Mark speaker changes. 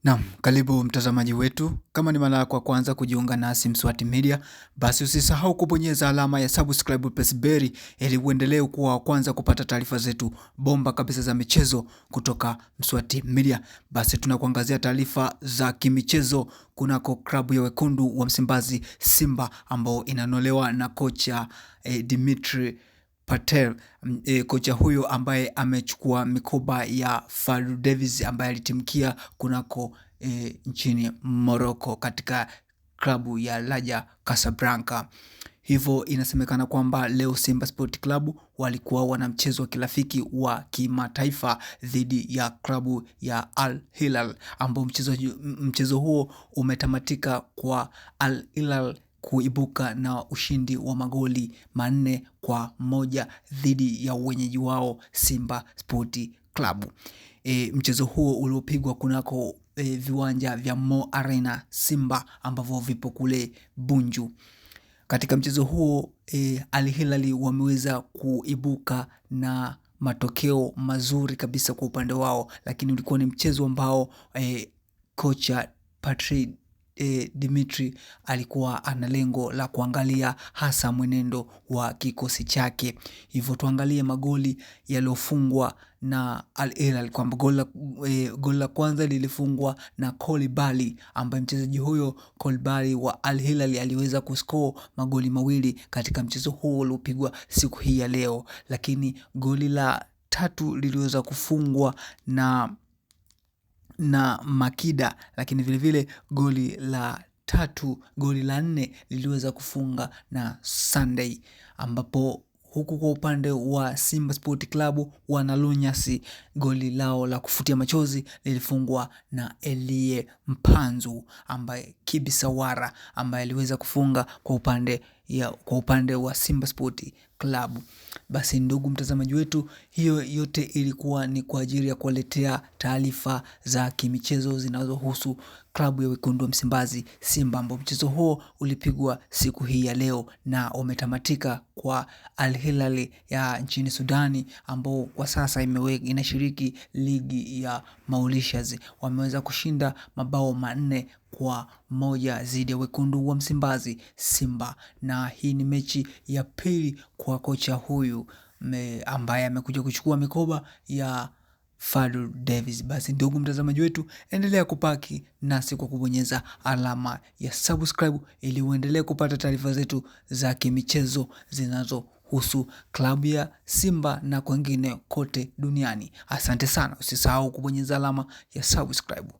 Speaker 1: Naam, karibu mtazamaji wetu. Kama ni mara yako ya kwanza kujiunga nasi Mswati Media, basi usisahau kubonyeza alama ya subscribe pesiberi ili uendelee kuwa wa kwanza kupata taarifa zetu bomba kabisa za michezo kutoka Mswati Media. Basi tunakuangazia taarifa za kimichezo kunako klabu ya wekundu wa Msimbazi Simba ambao inanolewa na kocha Dimitri Patel. Kocha huyo ambaye amechukua mikoba ya Fadlu Davids ambaye alitimkia kunako nchini Morocco katika klabu ya Raja Casablanca. Hivyo inasemekana kwamba leo Simba Sport Club walikuwa wana mchezo wa kirafiki wa kimataifa dhidi ya klabu ya Al Hilal ambao mchezo huo umetamatika kwa Al Hilal kuibuka na ushindi wa magoli 4-1 dhidi ya wenyeji wao Simba Sport Club. Mchezo huo uliopigwa kunako viwanja vya Mo Arena Simba ambavyo vipo kule Bunju. Katika mchezo huo Al Hilal wameweza kuibuka na matokeo mazuri kabisa kwa upande wao, lakini ulikuwa ni mchezo ambao kocha Patrick Dimitri alikuwa ana lengo la kuangalia hasa mwenendo wa kikosi chake. Hivyo tuangalie magoli yaliyofungwa na Al Hilal, kwamba goli la kwanza lilifungwa na Koulibaly ambaye mchezaji huyo Koulibaly wa Al Hilal aliweza kuscore magoli mawili katika mchezo huo uliopigwa siku hii ya leo, lakini goli la tatu liliweza kufungwa na Makida, lakini vilevile goli la nne liliweza kufunga na Sunday, ambapo huku kwa upande wa Simba Sport Club wanalunyasi goli lao la kufutia machozi lilifungwa na Elie Mpanzu ambaye Kibisawara ambaye aliweza kufunga kwa upande wa Simba Sport Club. Basi ndugu mtazamaji wetu, hiyo yote ilikuwa ni kwa ajili ya kuwaletea taarifa za kimichezo zinazohusu klabu ya wekundu wa Msimbazi Simba, ambao mchezo huo ulipigwa siku hii ya leo na umetamatika kwa Al Hilal ya nchini Sudani, ambao kwa sasa inashiriki ligi ya Mauritius. Wameweza kushinda mabao 4-1 dhidi ya wekundu wa Msimbazi Simba, na hii ni mechi ya pili kwa kocha huyu ambaye amekuja kuchukua mikoba ya Fadlu Davids. Basi ndugu mtazamaji wetu, endelea kupaki nasi kwa kubonyeza alama ya subscribe ili uendelee kupata taarifa zetu za kimichezo zinazohusu klabu ya Simba na kwengine kote duniani. Asante sana, usisahau kubonyeza alama ya subscribe.